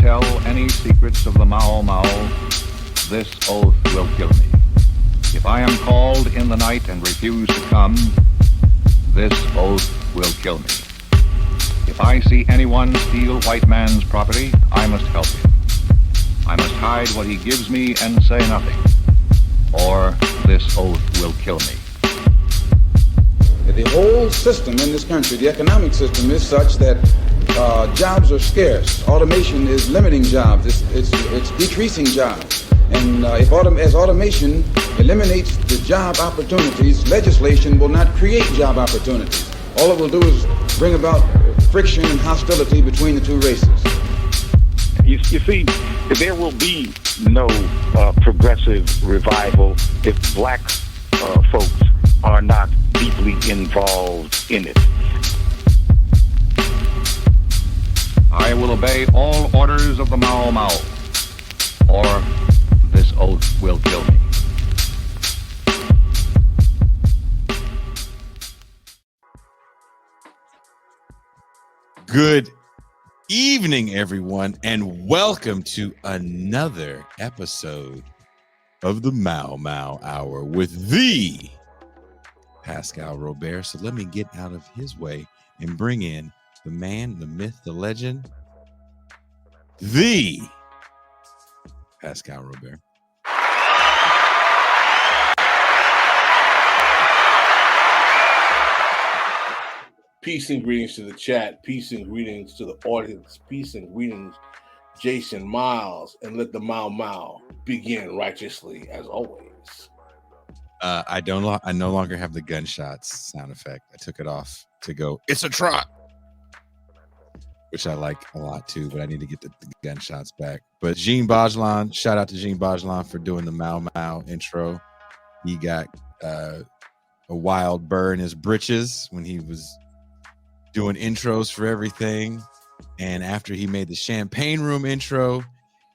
tell any secrets of the Mau Mau, this oath will kill me. If I am called in the night and refuse to come, this oath will kill me. If I see anyone steal white man's property, I must help him. I must hide what he gives me and say nothing, or this oath will kill me. The whole system in this country, the economic system, is such that jobs are scarce. Automation is limiting jobs. It's decreasing jobs. And as automation eliminates the job opportunities, legislation will not create job opportunities. All it will do is bring about friction and hostility between the two races. You see, there will be no progressive revival if black folks are not deeply involved in it. I will obey all orders of the Mau Mau, or this oath will kill me. Good evening, everyone, and welcome to another episode of the Mau Mau Hour with the Pascal Robert. So let me get out of his way and bring in the man, the myth, the legend, the Pascal Robert. Peace and greetings to the chat. Peace and greetings to the audience. Peace and greetings, Jason Miles. And let the Mau Mau begin righteously as always. I no longer have the gunshots sound effect. I took it off to go, it's a trot, which I like a lot too, but I need to get the gunshots back. But Djene Bajalan, shout out to Djene Bajalan for doing the Mau Mau intro. He got a wild burr in his britches when he was doing intros for everything. And after he made the Champagne Room intro,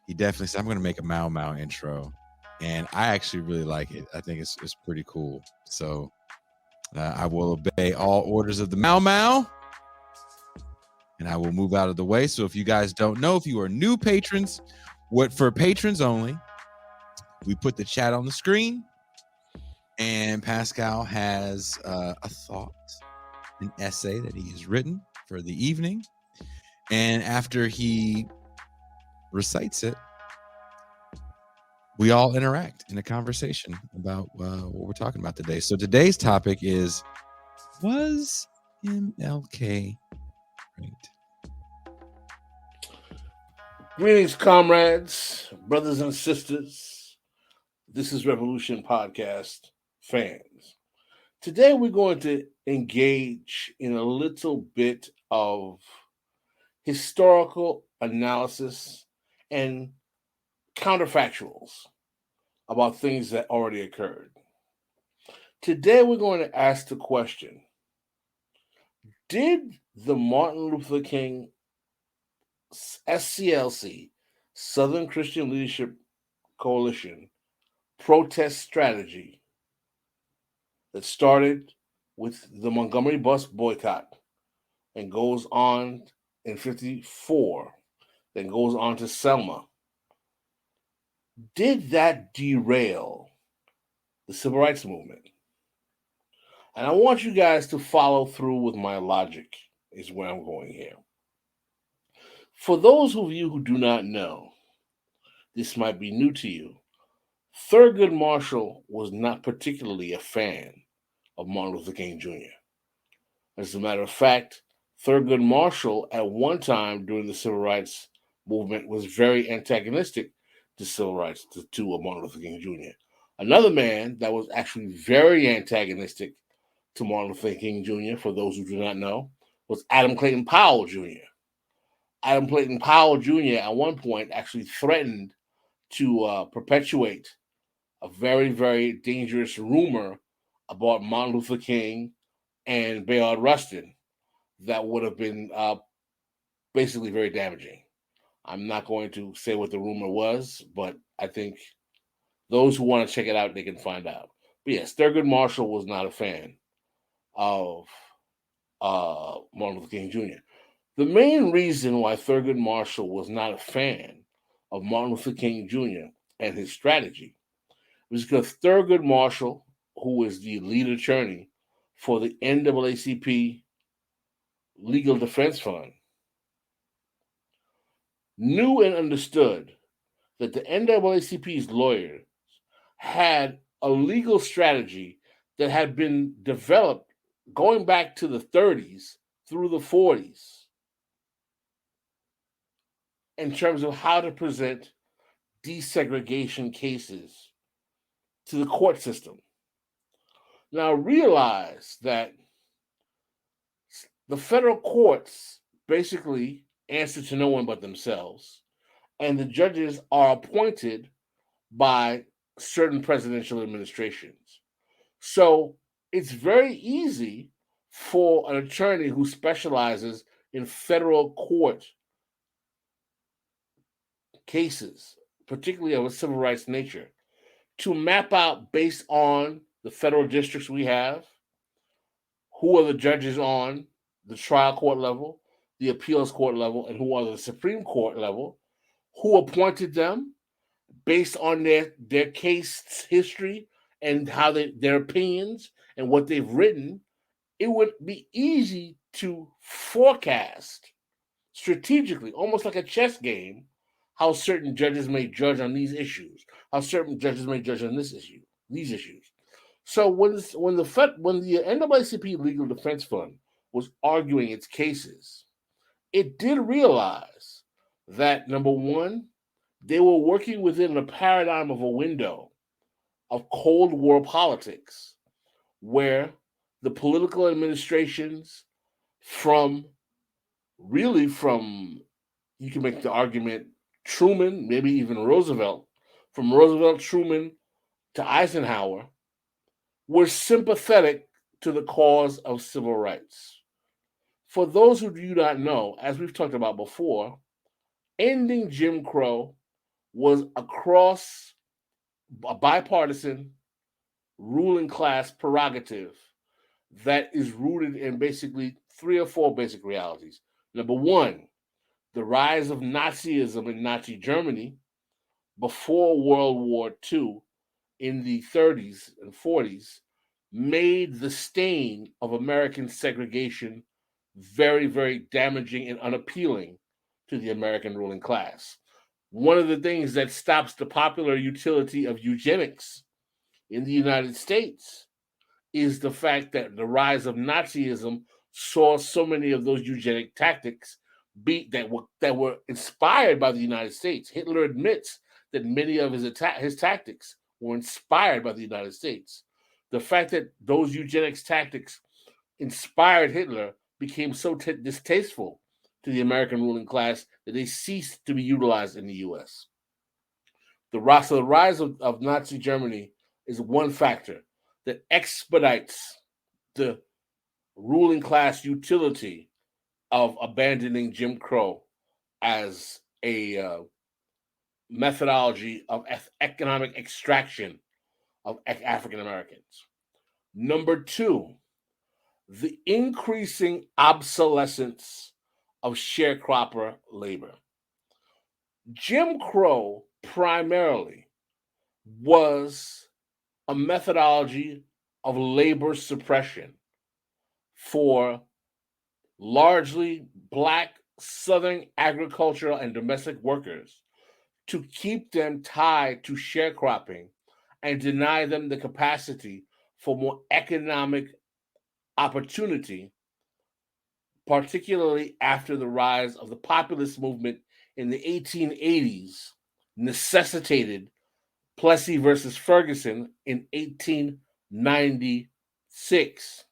he definitely said, I'm going to make a Mau Mau intro. And I actually really like it. I think it's pretty cool. So I will obey all orders of the Mau Mau, and I will move out of the way. So if you guys don't know, if you are new patrons, for patrons only, we put the chat on the screen, and Pascal has a thought, an essay that he has written for the evening. And after he recites it, we all interact in a conversation about what we're talking about today. So today's topic is, was MLK right? Greetings, comrades, brothers and sisters. This is Revolution Podcast fans. Today we're going to engage in a little bit of historical analysis and counterfactuals about things that already occurred. Today we're going to ask the question, did the Martin Luther King SCLC, Southern Christian Leadership Coalition, protest strategy that started with the Montgomery bus boycott and goes on in 54, then goes on to Selma, did that derail the civil rights movement? And I want you guys to follow through with my logic, is where I'm going here. For those of you who do not know, this might be new to you, Thurgood Marshall was not particularly a fan of Martin Luther King Jr. As a matter of fact, Thurgood Marshall at one time during the civil rights movement was very antagonistic to civil rights to Martin Luther King Jr. Another man that was actually very antagonistic to Martin Luther King Jr., for those who do not know, was Adam Clayton Powell Jr. Adam Clayton Powell Jr. at one point actually threatened to perpetuate a very, very dangerous rumor about Martin Luther King and Bayard Rustin that would have been basically very damaging. I'm not going to say what the rumor was, but I think those who want to check it out, they can find out. But yes, Thurgood Marshall was not a fan of Martin Luther King Jr. The main reason why Thurgood Marshall was not a fan of Martin Luther King Jr. and his strategy was because Thurgood Marshall, who is the lead attorney for the NAACP Legal Defense Fund, knew and understood that the NAACP's lawyers had a legal strategy that had been developed going back to the 30s through the 40s in terms of how to present desegregation cases to the court system. Now realize that the federal courts basically answer to no one but themselves, and the judges are appointed by certain presidential administrations. So it's very easy for an attorney who specializes in federal court cases, particularly of a civil rights nature, to map out based on the federal districts we have, who are the judges on the trial court level, the appeals court level, and who are the Supreme Court level, who appointed them based on their case history and how their opinions and what they've written. It would be easy to forecast strategically, almost like a chess game, how certain judges may judge on these issues, how certain judges may judge on these issues. So when the NAACP Legal Defense Fund was arguing its cases, it did realize that, number one, they were working within a paradigm of a window of Cold War politics, where the political administrations from, you can make the argument, Truman, maybe even Roosevelt, from Roosevelt, Truman to Eisenhower, were sympathetic to the cause of civil rights. For those who do not know, as we've talked about before, ending Jim Crow was across a bipartisan ruling class prerogative that is rooted in basically 3 or 4 basic realities. Number one, the rise of Nazism in Nazi Germany before World War II in the 30s and 40s made the stain of American segregation very, very damaging and unappealing to the American ruling class. One of the things that stops the popular utility of eugenics in the United States is the fact that the rise of Nazism saw so many of those eugenic tactics that were inspired by the United States. Hitler admits that many of his tactics were inspired by the United States. The fact that those eugenics tactics inspired Hitler became so distasteful to the American ruling class that they ceased to be utilized in the U.S. The rise of Nazi Germany is one factor that expedites the ruling class utility of abandoning Jim Crow as a methodology of economic extraction of African Americans. Number two, the increasing obsolescence of sharecropper labor. Jim Crow primarily was a methodology of labor suppression for largely Black Southern agricultural and domestic workers to keep them tied to sharecropping and deny them the capacity for more economic opportunity, particularly after the rise of the populist movement in the 1880s, necessitated Plessy versus Ferguson in 1896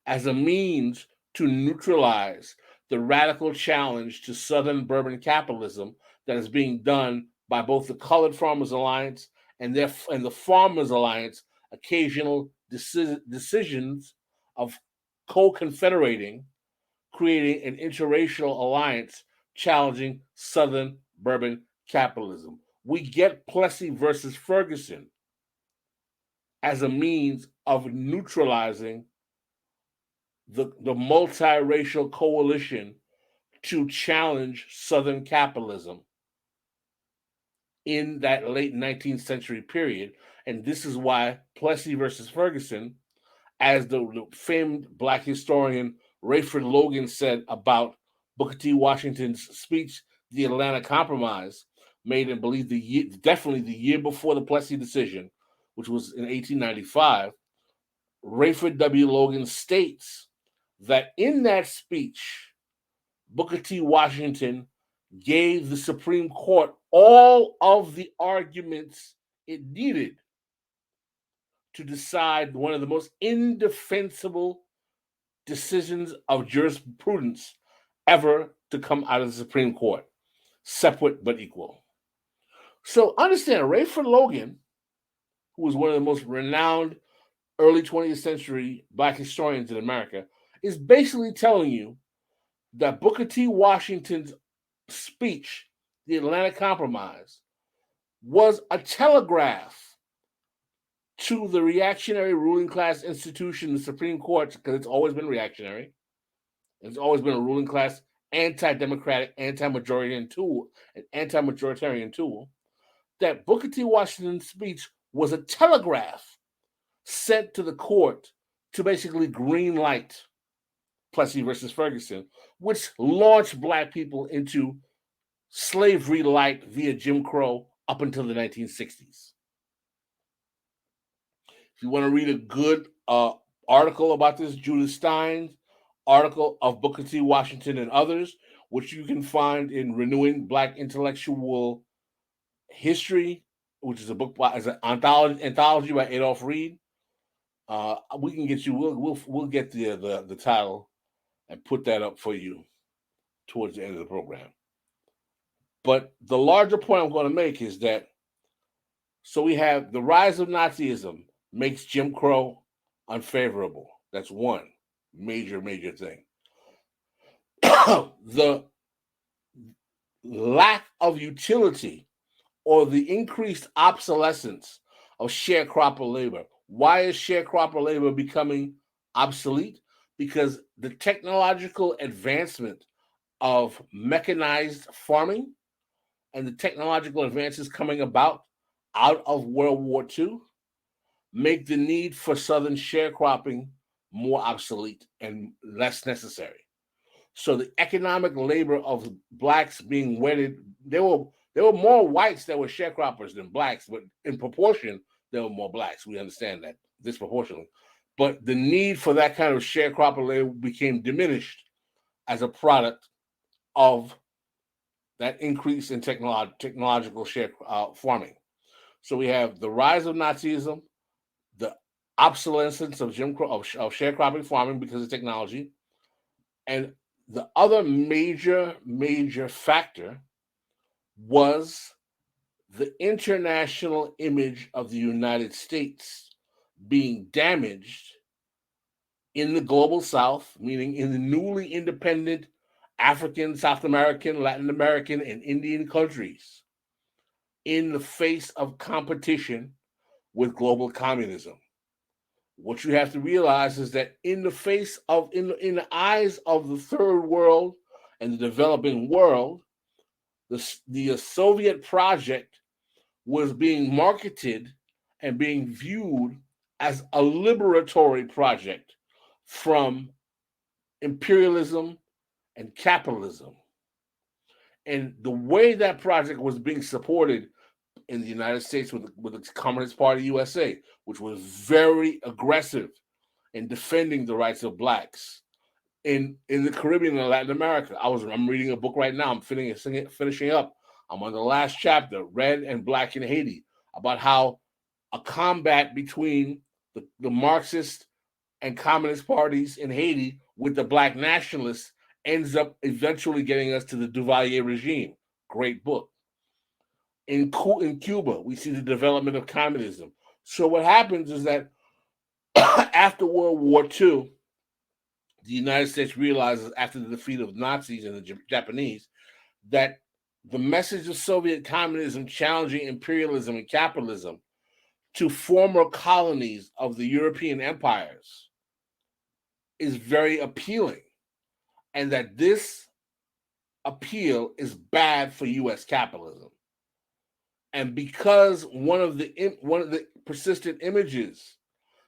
as a means to neutralize the radical challenge to Southern bourbon capitalism that is being done by both the Colored Farmers Alliance and the Farmers Alliance occasional decisions of co-confederating, creating an interracial alliance challenging Southern bourbon capitalism. We get Plessy versus Ferguson as a means of neutralizing the multiracial coalition to challenge Southern capitalism in that late 19th century period. And this is why Plessy versus Ferguson, as the famed Black historian Rayford Logan said about Booker T. Washington's speech, The Atlanta Compromise, made in, believe, definitely the year before the Plessy decision, which was in 1895, Rayford W. Logan states that in that speech, Booker T. Washington gave the Supreme Court all of the arguments it needed to decide one of the most indefensible decisions of jurisprudence ever to come out of the Supreme Court, separate but equal. So understand, Rayford Logan, who was one of the most renowned early 20th century Black historians in America, is basically telling you that Booker T. Washington's speech, The Atlanta Compromise, was a telegraph to the reactionary ruling class institution, the Supreme Court, because it's always been reactionary. It's always been a ruling class, anti-democratic, anti-majoritarian tool, that Booker T. Washington's speech was a telegraph sent to the court to basically green light Plessy versus Ferguson, which launched Black people into slavery light via Jim Crow up until the 1960s. If you want to read a good article about this, Judith Stein's article of Booker T. Washington and Others, which you can find in Renewing Black Intellectual History, which is a book as an anthology by Adolph Reed. We can get you. We'll get the title and put that up for you towards the end of the program. But the larger point I'm going to make is that so we have the rise of Nazism makes Jim Crow unfavorable. That's one major thing. The lack of utility or the increased obsolescence of sharecropper labor. Why is sharecropper labor becoming obsolete? Because the technological advancement of mechanized farming and the technological advances coming about out of World War II make the need for Southern sharecropping more obsolete and less necessary. So the economic labor of Blacks being wedded, there were more whites that were sharecroppers than Blacks, but in proportion, there were more Blacks. We understand that disproportionately. But the need for that kind of sharecropper labor became diminished as a product of that increase in technological farming. So we have the rise of Nazism, the obsolescence of Jim Crow, of sharecropping farming because of technology, and the other major factor was the international image of the United States being damaged in the global South, meaning in the newly independent African, South American, Latin American, and Indian countries, in the face of competition with global communism. What you have to realize is that in the eyes of the third world and the developing world, the Soviet project was being marketed and being viewed as a liberatory project from imperialism and capitalism. And the way that project was being supported in the United States with the Communist Party USA, which was very aggressive in defending the rights of Blacks. In the Caribbean and Latin America, I'm reading a book right now. I'm finishing up. I'm on the last chapter, Red and Black in Haiti, about how a combat between the Marxist and Communist parties in Haiti with the Black nationalists ends up eventually getting us to the Duvalier regime. Great book. In Cuba, we see the development of communism. So what happens is that after World War II, the United States realizes after the defeat of Nazis and the Japanese that the message of Soviet communism challenging imperialism and capitalism to former colonies of the European empires is very appealing, and that this appeal is bad for U.S. capitalism. And because one of the persistent images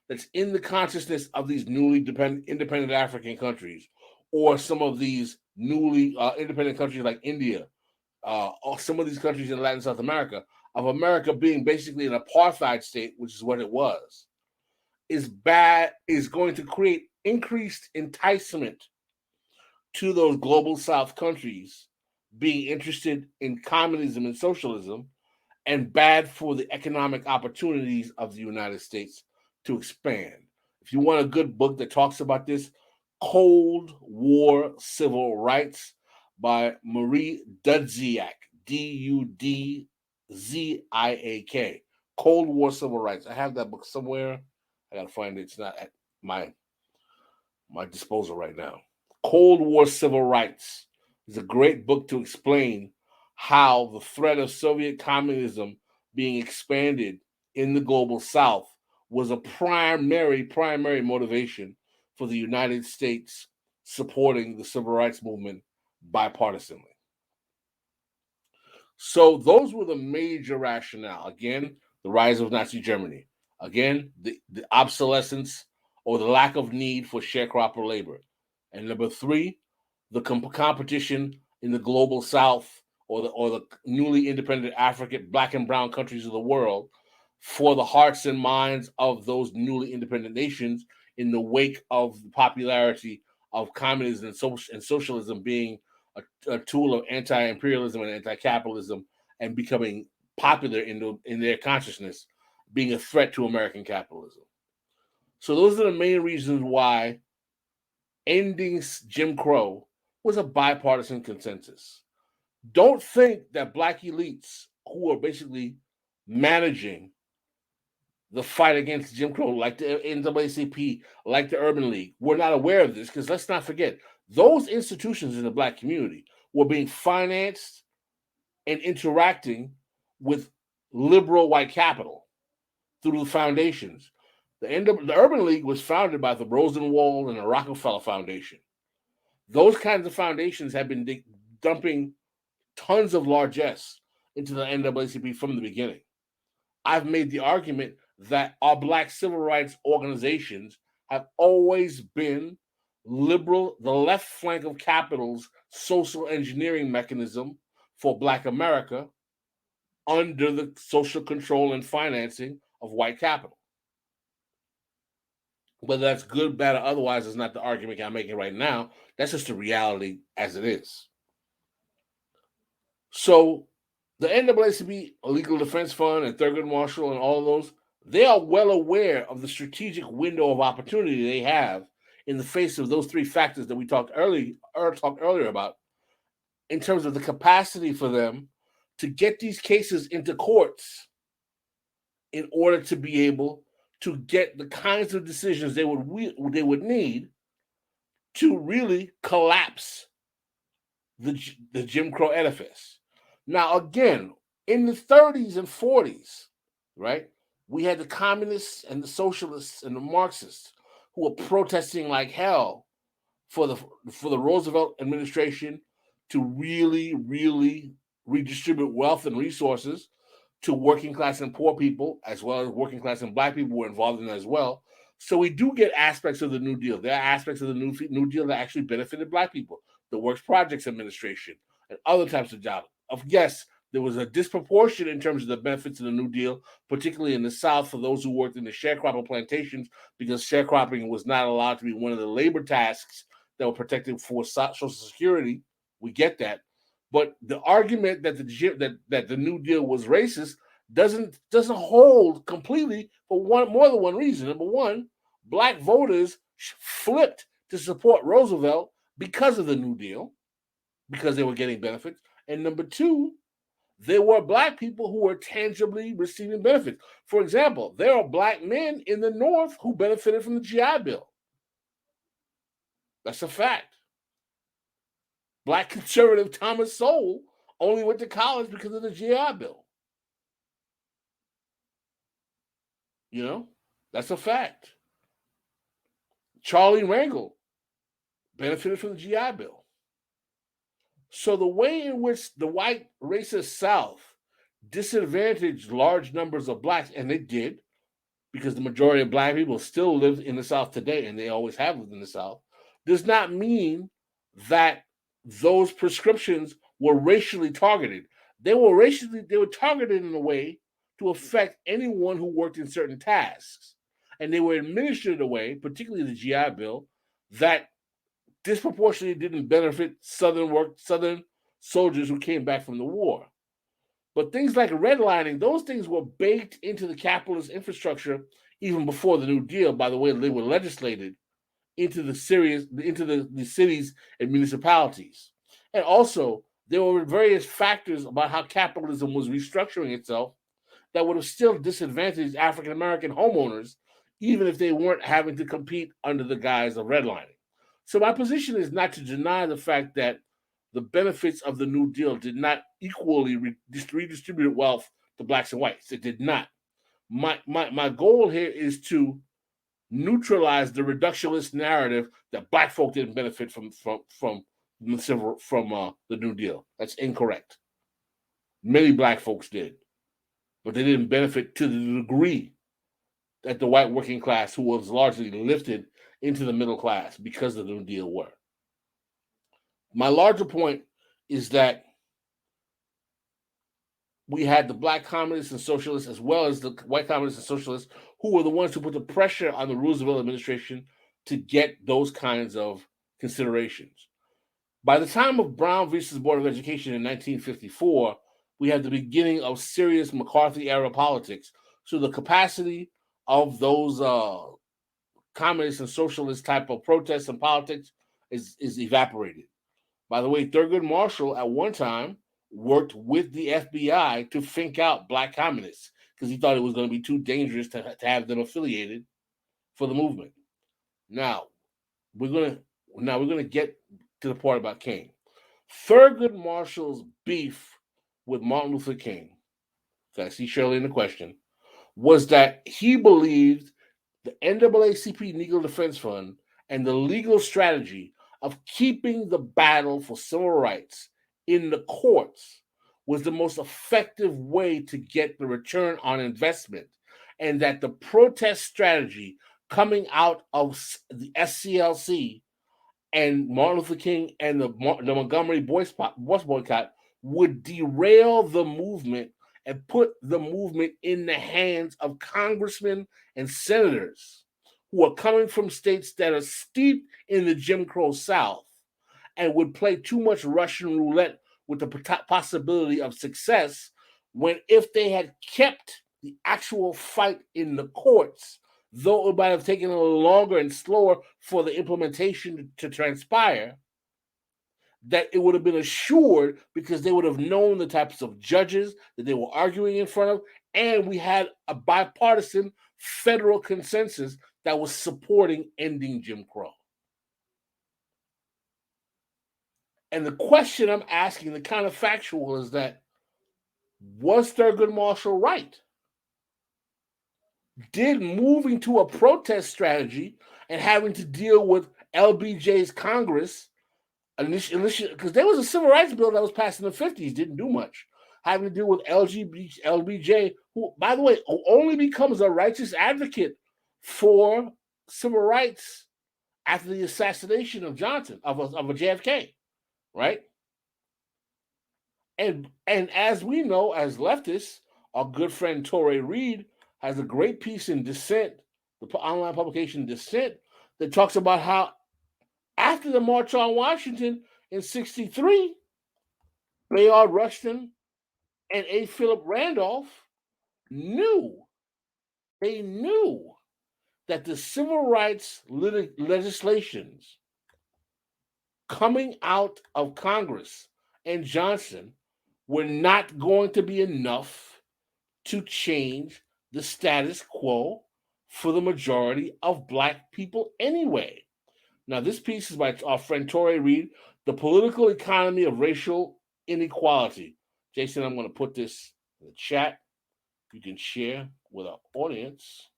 that's in the consciousness of these newly independent African countries, or some of these newly independent countries like India, or some of these countries in Latin South America, of America being basically an apartheid state, which is what it was, is going to create increased enticement to those global South countries being interested in communism and socialism, and bad for the economic opportunities of the United States to expand. If you want a good book that talks about this, Cold War Civil Rights by Marie Dudziak, Dudziak. Cold War Civil Rights. I have that book somewhere. I gotta find it. It's not at my disposal right now. Cold War Civil Rights is a great book to explain how the threat of Soviet communism being expanded in the global South was a primary motivation for the United States supporting the civil rights movement bipartisanly. So those were the major rationale. Again, the rise of Nazi Germany. Again, the obsolescence or the lack of need for sharecropper labor. And number three, the competition in the global South or the newly independent African, black and brown countries of the world for the hearts and minds of those newly independent nations in the wake of the popularity of communism and socialism being a tool of anti-imperialism and anti-capitalism, and becoming popular in their consciousness, being a threat to American capitalism. So those are the main reasons why ending Jim Crow was a bipartisan consensus. Don't think that black elites who are basically managing the fight against Jim Crow, like the NAACP, like the Urban League, were not aware of this, because let's not forget, those institutions in the black community were being financed and interacting with liberal white capital through the foundations. The Urban League was founded by the Rosenwald and the Rockefeller Foundation. Those kinds of foundations have been dumping tons of largesse into the NAACP from the beginning. I've made the argument that our black civil rights organizations have always been liberal, the left flank of capital's social engineering mechanism for black America under the social control and financing of white capital. Whether that's good, bad, or otherwise is not the argument I'm making right now. That's just the reality as it is. So the NAACP, Legal Defense Fund, and Thurgood Marshall, and all of those, they are well aware of the strategic window of opportunity they have in the face of those three factors that we talked earlier about, in terms of the capacity for them to get these cases into courts in order to be able to get the kinds of decisions they would need to really collapse the Jim Crow edifice. Now, again, in the 30s and 40s, right, we had the communists and the socialists and the Marxists who were protesting like hell for the Roosevelt administration to really, really redistribute wealth and resources to working class and poor people, as well as working class and black people were involved in it as well. So we do get aspects of the New Deal. There are aspects of the New Deal that actually benefited black people. The Works Projects Administration and other types of jobs. Yes, there was a disproportion in terms of the benefits of the New Deal, particularly in the South for those who worked in the sharecropper plantations, because sharecropping was not allowed to be one of the labor tasks that were protected for Social Security. We get that. But the argument that the New Deal was racist doesn't hold completely for more than one reason. Number one, black voters flipped to support Roosevelt because of the New Deal, because they were getting benefits. And number two, there were black people who were tangibly receiving benefits. For example, there are black men in the North who benefited from the GI Bill. That's a fact. Black conservative Thomas Sowell only went to college because of the GI Bill. You know, that's a fact. Charlie Rangel benefited from the GI Bill. So the way in which the white racist South disadvantaged large numbers of blacks, and they did, because the majority of black people still live in the South today, and they always have lived in the South, does not mean that those prescriptions were racially targeted. They were targeted in a way to affect anyone who worked in certain tasks. And they were administered in a way, particularly the GI Bill, that disproportionately didn't benefit Southern soldiers who came back from the war. But things like redlining, those things were baked into the capitalist infrastructure even before the New Deal, by the way they were legislated into the cities and municipalities. And also, there were various factors about how capitalism was restructuring itself that would have still disadvantaged African American homeowners, even if they weren't having to compete under the guise of redlining. So my position is not to deny the fact that the benefits of the New Deal did not equally redistribute wealth to blacks and whites. It did not. My goal here is to neutralize the reductionist narrative that black folk didn't benefit from the New Deal. That's incorrect. Many black folks did, but they didn't benefit to the degree that the white working class, who was largely lifted into the middle class because of the New Deal, were. My larger point is that we had the black communists and socialists, as well as the white communists and socialists, who were the ones who put the pressure on the Roosevelt administration to get those kinds of considerations. By the time of Brown versus Board of Education in 1954, we had the beginning of serious McCarthy-era politics. So the capacity of those communist and socialist type of protests and politics is evaporated. By the way, Thurgood Marshall at one time worked with the FBI to think out black communists because he thought it was going to be too dangerous to have them affiliated for the movement. Now we're going to get to the part about King. Thurgood Marshall's beef with Martin Luther King, I see Shirley in the question, was that he believed the NAACP Negro Defense Fund and the legal strategy of keeping the battle for civil rights in the courts was the most effective way to get the return on investment, and that the protest strategy coming out of the SCLC and Martin Luther King and the Montgomery bus boycott would derail the movement and put the movement in the hands of congressmen and senators who are coming from states that are steeped in the Jim Crow South and would play too much Russian roulette with the possibility of success, when if they had kept the actual fight in the courts, though it might have taken a little longer and slower for the implementation to transpire, that it would have been assured because they would have known the types of judges that they were arguing in front of, and we had a bipartisan federal consensus that was supporting ending Jim Crow. And the question I'm asking, the kind of factual, is that, was Thurgood Marshall right? Did moving to a protest strategy and having to deal with LBJ's Congress initially, because there was a civil rights bill that was passed in the 50s, didn't do much, having to deal with LBJ, who, by the way, only becomes a righteous advocate for civil rights after the assassination of Johnson, of a JFK, right? And as we know, as leftists, our good friend Torrey Reed has a great piece in Dissent, the online publication Dissent, that talks about how after the March on Washington in '63, Bayard Rustin and A. Philip Randolph knew that the civil rights legislations coming out of Congress and Johnson were not going to be enough to change the status quo for the majority of black people anyway. Now, this piece is by our friend Torrey Reed, The Political Economy of Racial Inequality. Jason, I'm going to put this in the chat. You can share with our audience.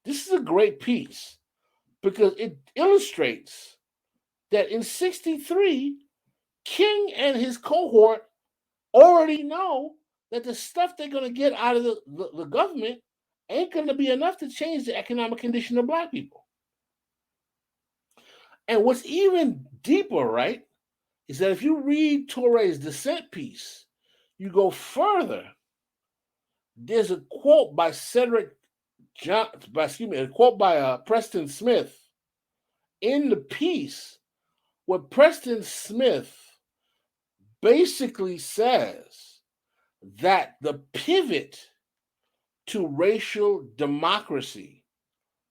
This is a great piece because it illustrates that in '63, King and his cohort already know that the stuff they're going to get out of the government ain't going to be enough to change the economic condition of black people. And what's even deeper, right, is that if you read Touré's dissent piece, you go further. There's a quote by Preston Smith in the piece where Preston Smith basically says that the pivot to racial democracy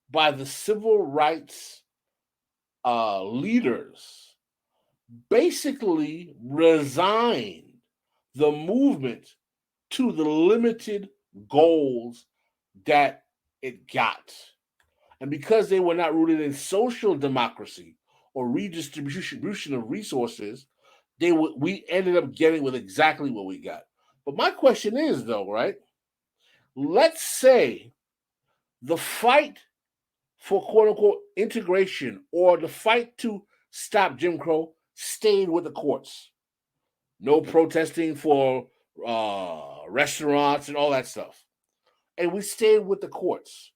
by the civil rights leaders basically resigned the movement to the limited goals that it got. And because they were not rooted in social democracy or redistribution of resources, we ended up getting with exactly what we got. But my question is, though, right? Let's say the fight for quote-unquote integration or the fight to stop Jim Crow stayed with the courts. No protesting for restaurants and all that stuff. And we stayed with the courts.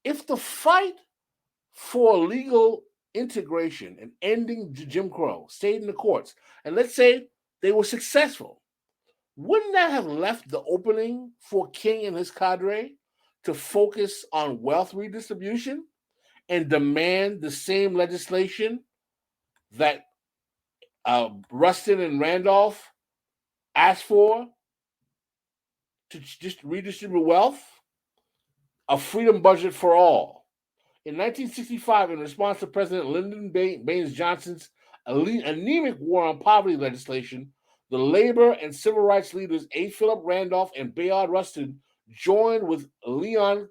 If the fight for legal integration and ending Jim Crow stayed in the courts, and let's say they were successful, wouldn't that have left the opening for King and his cadre to focus on wealth redistribution and demand the same legislation that Rustin and Randolph asked for to just redistribute wealth? A freedom budget for all. In 1965, in response to President Lyndon Baines Johnson's anemic war on poverty legislation, the labor and civil rights leaders A. Philip Randolph and Bayard Rustin joined with Leon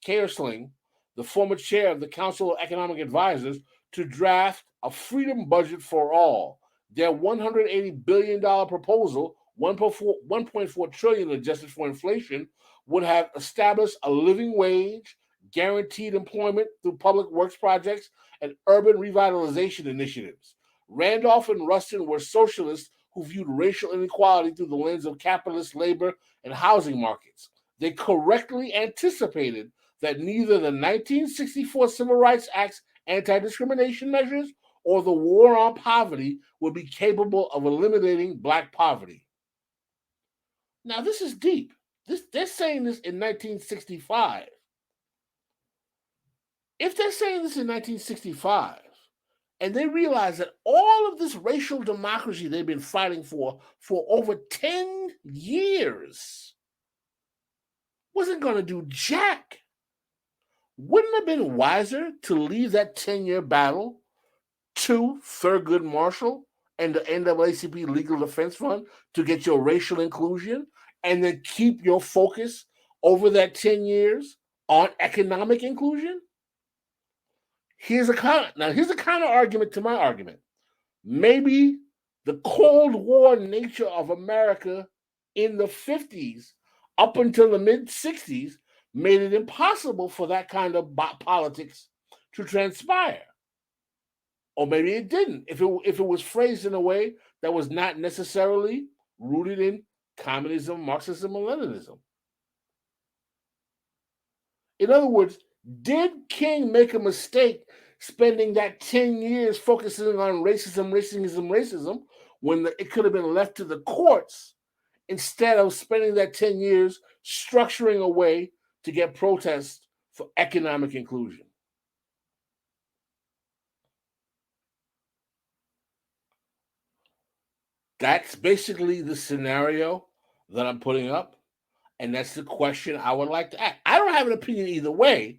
Kersling, the former chair of the Council of Economic Advisors, to draft a freedom budget for all. Their $180 billion proposal, $1.4 trillion adjusted for inflation, would have established a living wage, guaranteed employment through public works projects, and urban revitalization initiatives. Randolph and Rustin were socialists who viewed racial inequality through the lens of capitalist labor and housing markets. They correctly anticipated that neither the 1964 Civil Rights Act's anti-discrimination measures or the war on poverty would be capable of eliminating black poverty. Now, this is deep. They're saying this in 1965. If they're saying this in 1965, and they realize that all of this racial democracy they've been fighting for over 10 years wasn't going to do jack, wouldn't it have been wiser to leave that 10-year battle to Thurgood Marshall and the NAACP Legal Defense Fund to get your racial inclusion and then keep your focus over that 10 years on economic inclusion? Here's a counter argument to my argument. Maybe the Cold War nature of America in the 50s up until the mid-60s made it impossible for that kind of politics to transpire. Or maybe it didn't, if it was phrased in a way that was not necessarily rooted in communism, Marxism, and Leninism. In other words, did King make a mistake spending that 10 years focusing on racism, when it could have been left to the courts instead of spending that 10 years structuring a way to get protests for economic inclusion? That's basically the scenario that I'm putting up, and that's the question I would like to ask. I don't have an opinion either way.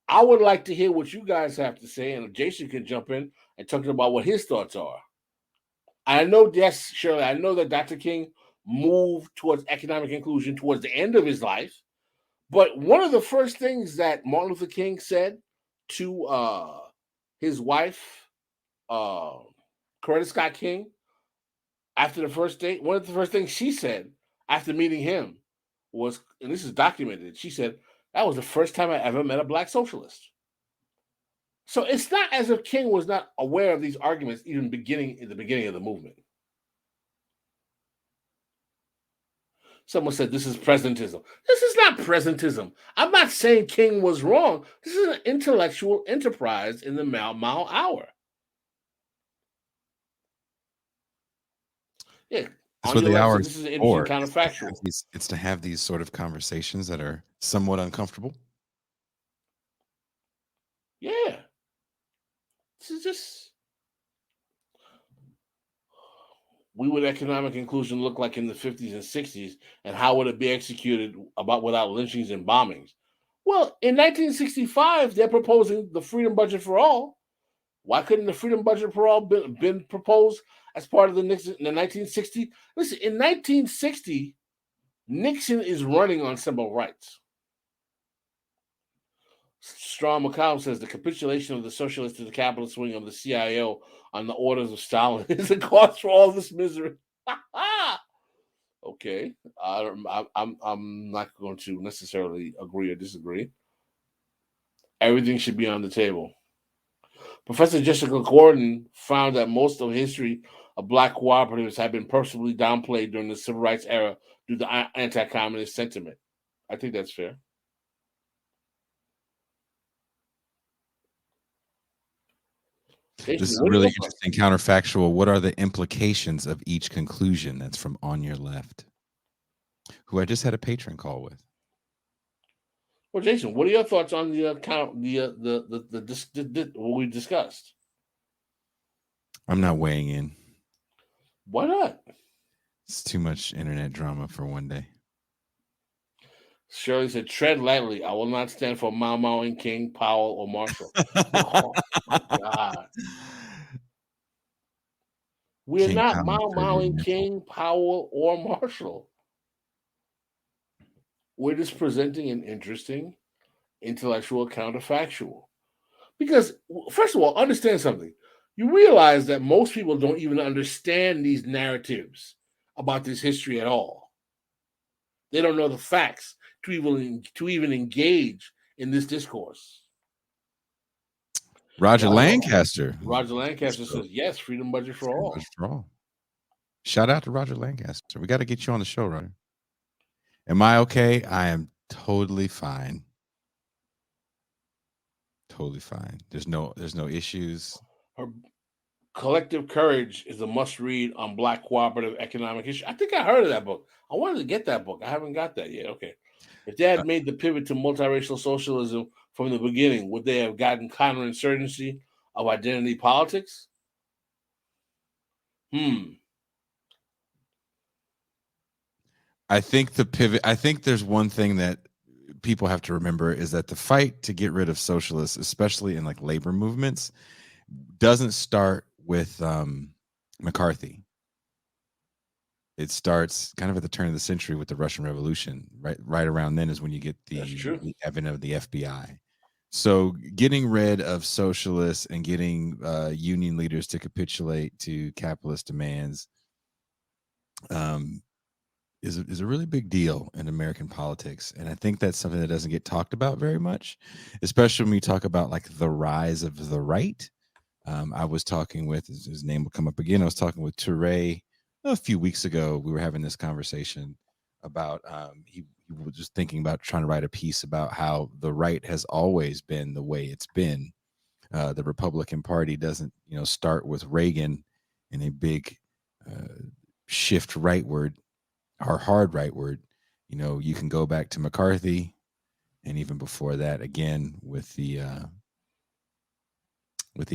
I would like to hear what you guys have to say, and Jason can jump in and talk about what his thoughts are. I know, yes, Shirley, I know that Dr. King moved towards economic inclusion towards the end of his life, but one of the first things that Martin Luther King said to his wife, Coretta Scott King, after the first date, one of the first things she said after meeting him was, and this is documented, she said, that was the first time I ever met a black socialist. So it's not as if King was not aware of these arguments even in the beginning of the movement. Someone said this is presentism. This is not presentism. I'm not saying King was wrong. This is an intellectual enterprise in the Mao hour. Yeah. That's On what your the left, hour said, is this is an interesting for. counterfactual. It's to have these sort of conversations that are somewhat uncomfortable. Yeah. This is just what would economic inclusion look like in the 50s and 60s, and how would it be executed without lynchings and bombings? Well, in 1965, they're proposing the freedom budget for all. Why couldn't the freedom budget for all been proposed as part of the Nixon in the 1960? Listen, in 1960, Nixon is running on civil rights. Strong McCollum says the capitulation of the socialist to the capitalist wing of the CIO on the orders of Stalin is a cause for all this misery. Okay, I'm not going to necessarily agree or disagree. Everything should be on the table. Professor Jessica Gordon found that most of history of black cooperatives have been purposely downplayed during the civil rights era due to anti-communist sentiment. I think that's fair. This is really interesting counterfactual. What are the implications of each conclusion? That's from On Your Left, who I just had a patron call with. Well, Jason, what are your thoughts on the what we discussed? I'm not weighing in. Why not? It's too much internet drama for one day. Shirley said, tread lightly. I will not stand for Mao, King, Powell, or Marshall. Oh, my God. We're King not Powell, Mao, King, Powell, or Marshall. We're just presenting an interesting intellectual counterfactual. Because, first of all, understand something. You realize that most people don't even understand these narratives about this history at all. They don't know the facts to even engage in this discourse. Roger Lancaster says, yes, freedom budget for all. Budget for all. Shout out to Roger Lancaster. We got to get you on the show, Roger. Am I okay? I am totally fine. Totally fine. There's no issues. Her Collective Courage is a must-read on Black cooperative economic history. I think I heard of that book. I wanted to get that book. I haven't got that yet. Okay. If they had made the pivot to multiracial socialism from the beginning, would they have gotten counterinsurgency of identity politics? I think the pivot, I think there's one thing that people have to remember is that the fight to get rid of socialists, especially in like labor movements, doesn't start with McCarthy. It starts kind of at the turn of the century with the Russian Revolution. Right around then is when you get the advent of the FBI. So getting rid of socialists and getting union leaders to capitulate to capitalist demands is a really big deal in American politics. And I think that's something that doesn't get talked about very much, especially when we talk about like the rise of the right. I was talking with, his name will come up again, I was talking with Toure a few weeks ago. We were having this conversation about he was just thinking about trying to write a piece about how the right has always been the way it's been. The Republican Party doesn't, start with Reagan in a big shift rightward or hard rightward. You can go back to McCarthy, and even before that, again with the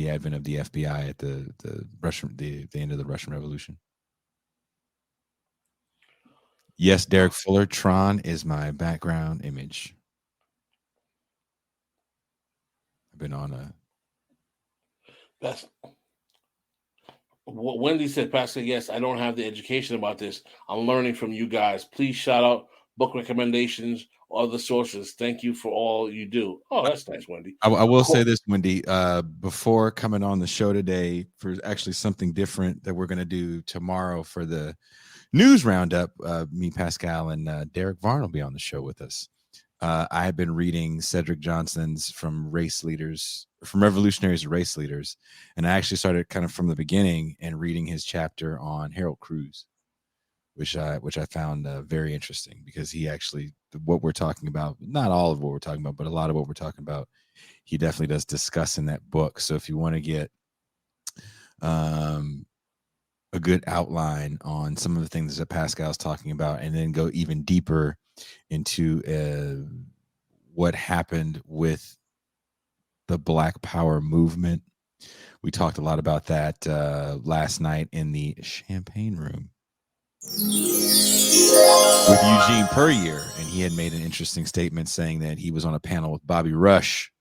advent of the FBI at the end of the Russian Revolution. Yes, Derek Fuller, Tron is my background image. I've been on a. That's what Wendy said, Pascal. Yes, I don't have the education about this. I'm learning from you guys. Please shout out book recommendations or other sources. Thank you for all you do. Oh, that's nice, Wendy. I will say this, Wendy, before coming on the show today for actually something different that we're going to do tomorrow for the news roundup, me, Pascal, and Derek Varn will be on the show with us. I have been reading Cedric Johnson's From Revolutionaries to Race Leaders, and I actually started kind of from the beginning and reading his chapter on Harold Cruz, which I found very interesting, because he actually, what we're talking about, not all of what we're talking about, but a lot of what we're talking about, he definitely does discuss in that book. So if you want to get a good outline on some of the things that Pascal's talking about, and then go even deeper into what happened with the Black Power movement. We talked a lot about that last night in the Champagne Room with Eugene Puryear, and he had made an interesting statement saying that he was on a panel with Bobby Rush,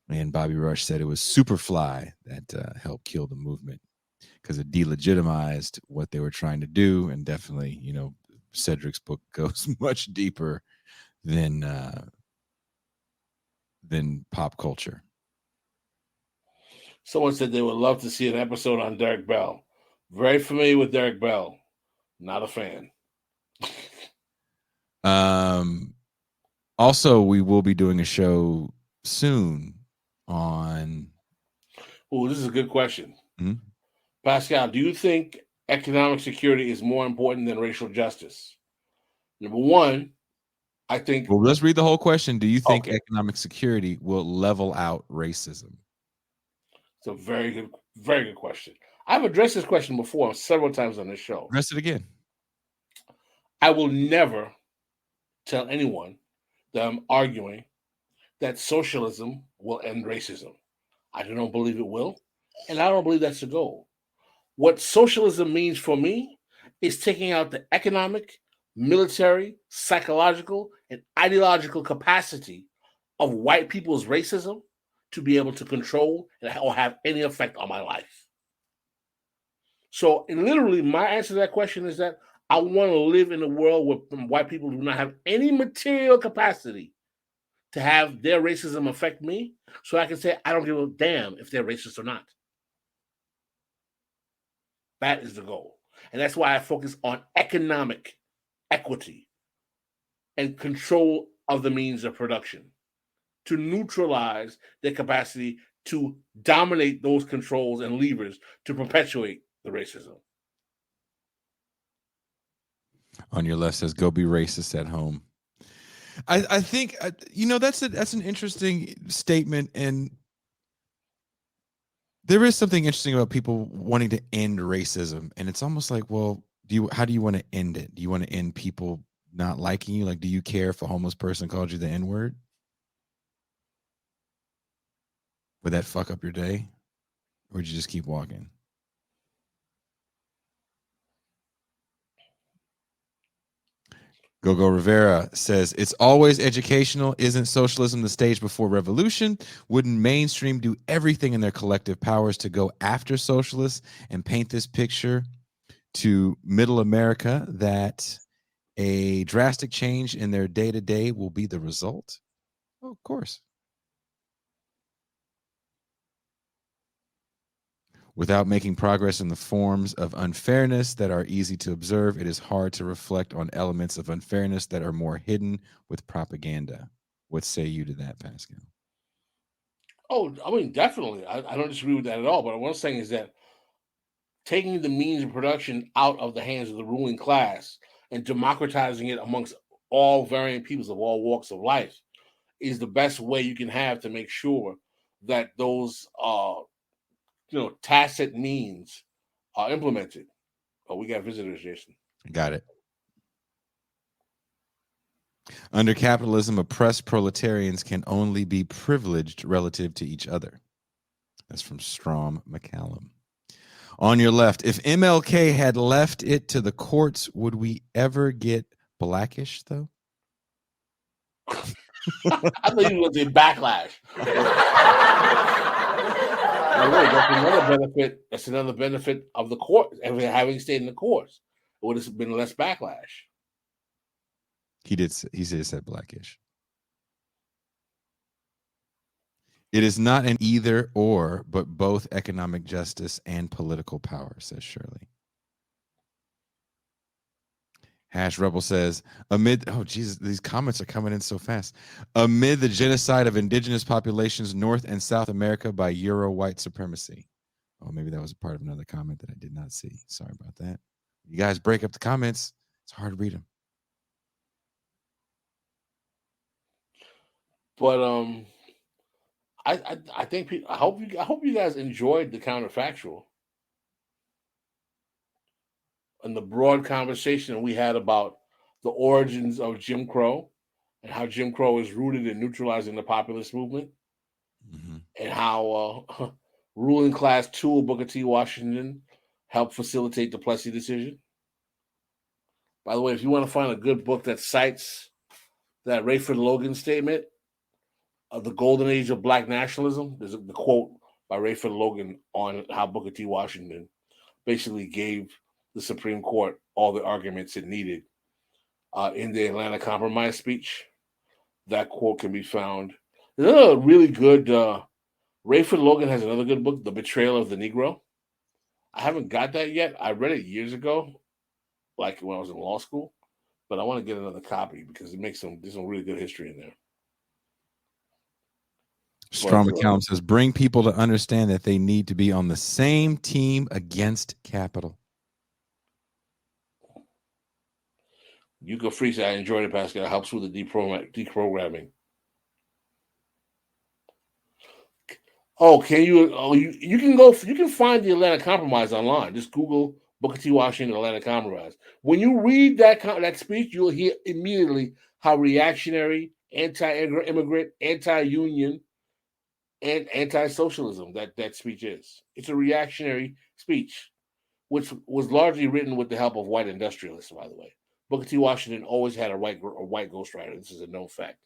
and Bobby Rush said it was Superfly that helped kill the movement, because it delegitimized what they were trying to do. And definitely, you know, Cedric's book goes much deeper than pop culture. Someone said they would love to see an episode on Derek Bell. Very familiar with Derek Bell. Not a fan. Also, we will be doing a show soon on. Oh, this is a good question. Hmm? Pascal, do you think economic security is more important than racial justice? Number one, I think. Well, let's read the whole question. Do you think economic security will level out racism? It's a very good question. I've addressed this question before several times on this show. Address it again. I will never tell anyone that I'm arguing that socialism will end racism. I don't believe it will, and I don't believe that's the goal. What socialism means for me is taking out the economic, military, psychological, and ideological capacity of white people's racism to be able to control or have any effect on my life. So, literally, my answer to that question is that I want to live in a world where white people do not have any material capacity to have their racism affect me, so I can say I don't give a damn if they're racist or not. That is the goal. And that's why I focus on economic equity and control of the means of production, to neutralize their capacity to dominate those controls and levers to perpetuate the racism. On your left says, go be racist at home. I think, you know, that's an interesting statement. And there is something interesting about people wanting to end racism. And it's almost like, well, how do you want to end it? Do you want to end people not liking you? Like, do you care if a homeless person called you the N-word? Would that fuck up your day? Or would you just keep walking? Gogo Rivera says, it's always educational. Isn't socialism the stage before revolution? Wouldn't mainstream do everything in their collective powers to go after socialists and paint this picture to middle America that a drastic change in their day-to-day will be the result? Oh, of course. Without making progress in the forms of unfairness that are easy to observe, it is hard to reflect on elements of unfairness that are more hidden with propaganda. What say you to that, Pascal? Oh, I mean, definitely. I don't disagree with that at all. But what I'm saying is that taking the means of production out of the hands of the ruling class and democratizing it amongst all varying peoples of all walks of life is the best way you can have to make sure that those tacit means are implemented. Oh, we got visitors, Jason. Got it. Under capitalism, oppressed proletarians can only be privileged relative to each other. That's from Strom McCallum. On your left, if MLK had left it to the courts, would we ever get Blackish, though? I thought you were going to say Backlash. That's another benefit. That's another benefit of the court, having stayed in the courts. It would have been less backlash. He said Blackish. It is not an either or, but both economic justice and political power, says Shirley. Hash Rebel says, oh Jesus, these comments are coming in so fast. Amid the genocide of indigenous populations North and South America by Euro white supremacy. Oh, maybe that was a part of another comment that I did not see. Sorry about that. You guys break up the comments. It's hard to read them. But I think I hope you guys enjoyed the counterfactual and the broad conversation we had about the origins of Jim Crow and how Jim Crow is rooted in neutralizing the populist movement, and how ruling class tool Booker T. Washington helped facilitate the Plessy decision. By the way, if you want to find a good book that cites that Rayford Logan statement of the golden age of black nationalism, there's the quote by Rayford Logan on how Booker T. Washington basically gave the Supreme Court all the arguments it needed in the Atlanta Compromise speech. That quote can be found. There's another really good, Rayford Logan has another good book, The Betrayal of the Negro. I haven't got that yet. I read it years ago, like when I was in law school, but I want to get another copy because there's some really good history in there. Strong McCallum says, bring people to understand that they need to be on the same team against capital. Yuka Free said, I enjoyed it, Pascal. It helps with the deprogramming. Oh, can you? Oh, you can go. You can find the Atlanta Compromise online. Just Google Booker T. Washington Atlanta Compromise. When you read that speech, you'll hear immediately how reactionary, anti-immigrant, anti-union, and anti-socialism that speech is. It's a reactionary speech, which was largely written with the help of white industrialists. By the way, Booker T. Washington always had a white ghostwriter. This is a known fact.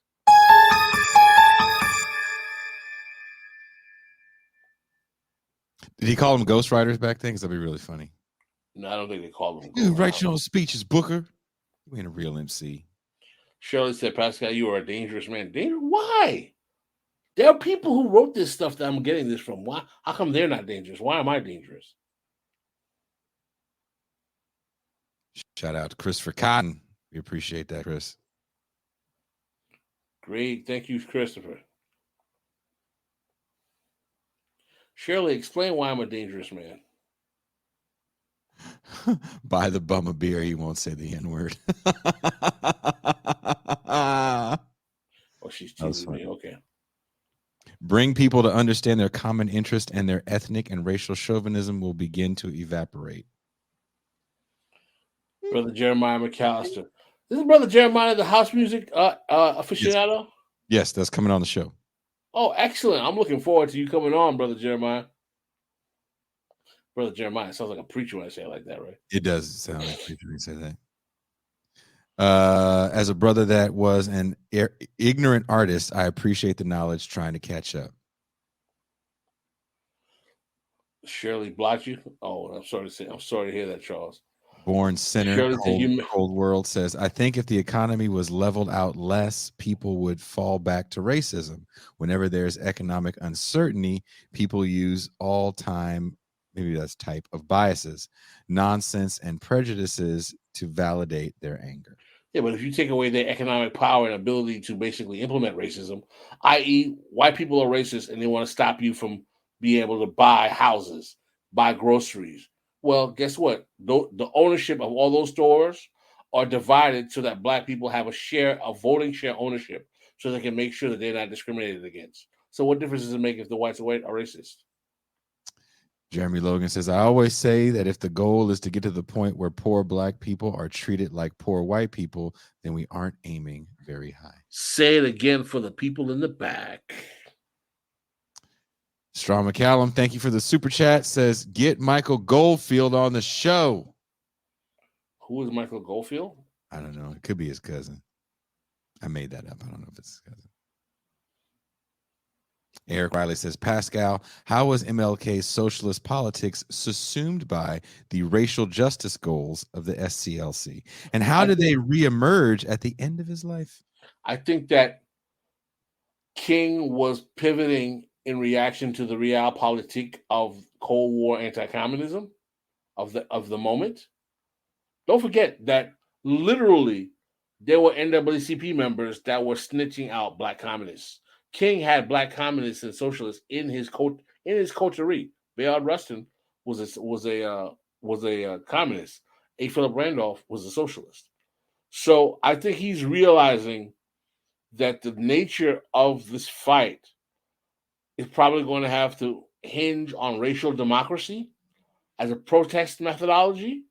Did he call them ghostwriters back then? Because that'd be really funny. No, I don't think they called them. You write your own speeches, Booker. You ain't a real MC. Shirley said, Pascal, you are a dangerous man. Why? There are people who wrote this stuff that I'm getting this from. Why? How come they're not dangerous? Why am I dangerous? Shout out to Christopher Cotton. We appreciate that, Chris. Great. Thank you, Christopher. Shirley, explain why I'm a dangerous man. Buy the bum a beer, he won't say the N-word. Oh, she's teasing me. Okay. Bring people to understand their common interest, and their ethnic and racial chauvinism will begin to evaporate. Brother Jeremiah McAllister. This is Brother Jeremiah, the house music aficionado? Yes, that's coming on the show. Oh, excellent. I'm looking forward to you coming on, Brother Jeremiah. Brother Jeremiah sounds like a preacher when I say it like that, right? It does sound like a preacher when you say that. As a brother that was an ignorant artist, I appreciate the knowledge trying to catch up. Shirley Blotchy. Oh, I'm sorry to hear that, Charles. Born Sinner, Cold World says, I think if the economy was leveled out less, people would fall back to racism. Whenever there's economic uncertainty, people use all time, maybe that's type of biases, nonsense, and prejudices to validate their anger. Yeah, but if you take away their economic power and ability to basically implement racism, i.e., white people are racist and they want to stop you from being able to buy houses, buy groceries. Well, guess what? The ownership of all those stores are divided so that black people have a voting share ownership, so they can make sure that they're not discriminated against. So what difference does it make if the whites are racist? Jeremy Logan says, I always say that if the goal is to get to the point where poor black people are treated like poor white people, then we aren't aiming very high. Say it again for the people in the back. Strong McCallum, thank you for the super chat. Says, get Michael Goldfield on the show. Who is Michael Goldfield? I don't know. It could be his cousin. I made that up. I don't know if it's his cousin. Eric Riley says, Pascal, how was MLK's socialist politics subsumed by the racial justice goals of the SCLC? And how did they reemerge at the end of his life? I think that King was pivoting in reaction to the realpolitik of Cold War anti-communism of the moment. Don't forget that literally there were NAACP members that were snitching out black communists. King had black communists and socialists in his coterie. Bayard Rustin was a communist, A. Philip Randolph was a socialist. So I think he's realizing that the nature of this fight is probably going to have to hinge on racial democracy as a protest methodology.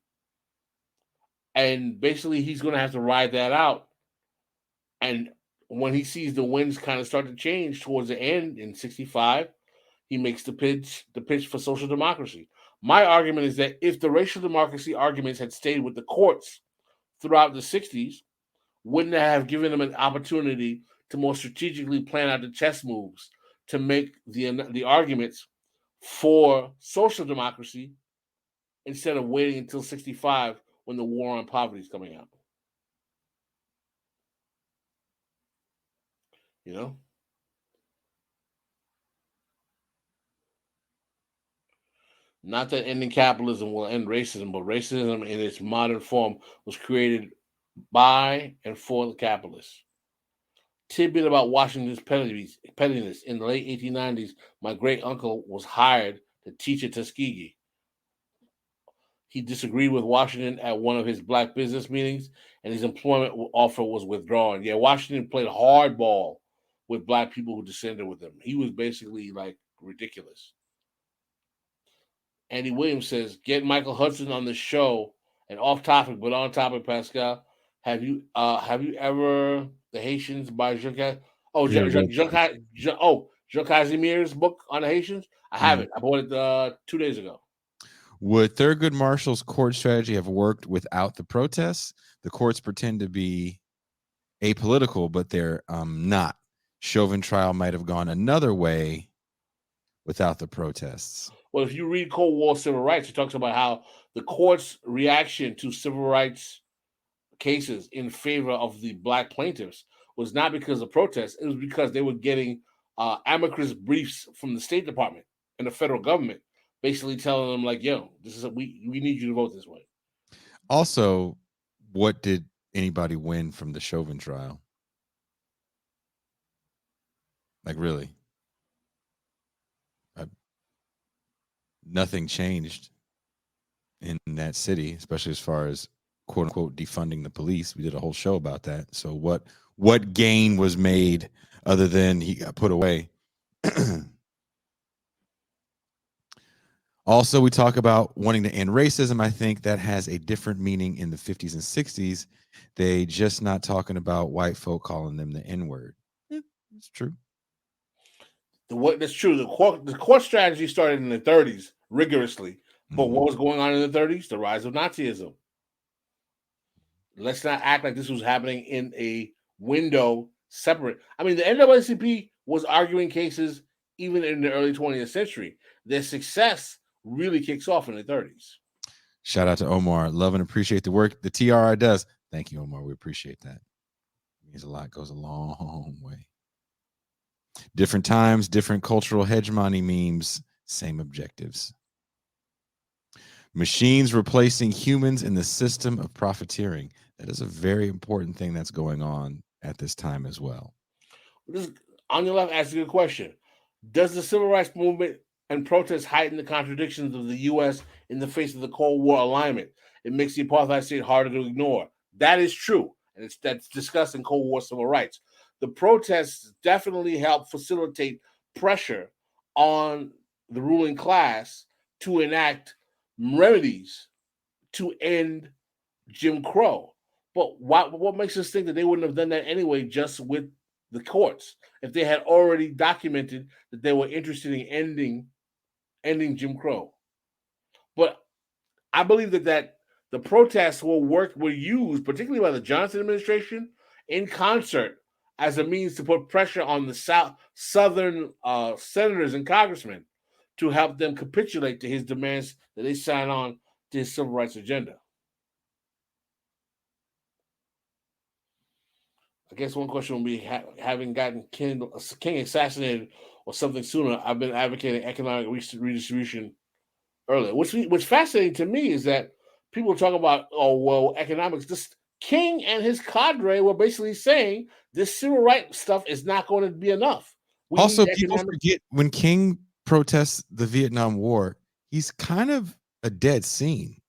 And basically, he's going to have to ride that out. And when he sees the winds kind of start to change towards the end in 65, he makes the pitch for social democracy. My argument is that if the racial democracy arguments had stayed with the courts throughout the 60s, wouldn't have given them an opportunity to more strategically plan out the chess moves to make the arguments for social democracy instead of waiting until 65 when the war on poverty is coming out. You know? Not that ending capitalism will end racism, but racism in its modern form was created by and for the capitalists. Tidbit about Washington's pettiness. In the late 1890s, my great uncle was hired to teach at Tuskegee. He disagreed with Washington at one of his black business meetings, and his employment offer was withdrawn. Yeah, Washington played hardball with black people who dissented with him. He was basically like ridiculous. Andy Williams says, get Michael Hudson on the show, and off topic, but on topic, Pascal. Have you ever The Haitians by Jean Casimir's book on the Haitians? I haven't. I bought it 2 days ago. Would Thurgood Marshall's court strategy have worked without the protests? The courts pretend to be apolitical, but they're not. Chauvin trial might have gone another way without the protests. Well, if you read Cold War Civil Rights, it talks about how the court's reaction to civil rights cases in favor of the black plaintiffs was not because of protests. It was because they were getting amicus briefs from the State Department and the federal government, basically telling them like, yo, this is we need you to vote this way. Also, what did anybody win from the Chauvin trial? Like, really? Nothing changed in that city, especially as far as quote unquote defunding the police. We did a whole show about that. So what gain was made other than he got put away? Also, we talk about wanting to end racism. I think that has a different meaning in the 50s and 60s. They just not talking about white folk calling them the N-word. It's true. That's true. The court strategy started in the 30s rigorously. But what was going on in the 30s? The rise of Nazism. Let's not act like this was happening in a window separate. I mean, the NAACP was arguing cases even in the early 20th century. Their success really kicks off in the 30s. Shout out to Omar. Love and appreciate the work the TRI does. Thank you, Omar. We appreciate that. It means a lot. Goes a long way. Different times, different cultural hegemony memes, same objectives. Machines replacing humans in the system of profiteering. That is a very important thing that's going on at this time as well. On your left, ask you a question. Does the civil rights movement and protests heighten the contradictions of the U.S. in the face of the Cold War alignment? It makes the apartheid state harder to ignore. That is true, and that's discussed in Cold War civil rights. The protests definitely help facilitate pressure on the ruling class to enact remedies to end Jim Crow. But what makes us think that they wouldn't have done that anyway just with the courts if they had already documented that they were interested in ending Jim Crow? But I believe that the protests were used, particularly by the Johnson administration, in concert as a means to put pressure on the Southern senators and congressmen to help them capitulate to his demands that they sign on to his civil rights agenda. I guess one question will be, having gotten King assassinated or something sooner, I've been advocating economic redistribution earlier. What's fascinating to me is that people talk about, economics. This King and his cadre were basically saying this civil rights stuff is not going to be enough. Also, people forget when King protests the Vietnam War, he's kind of a dead scene.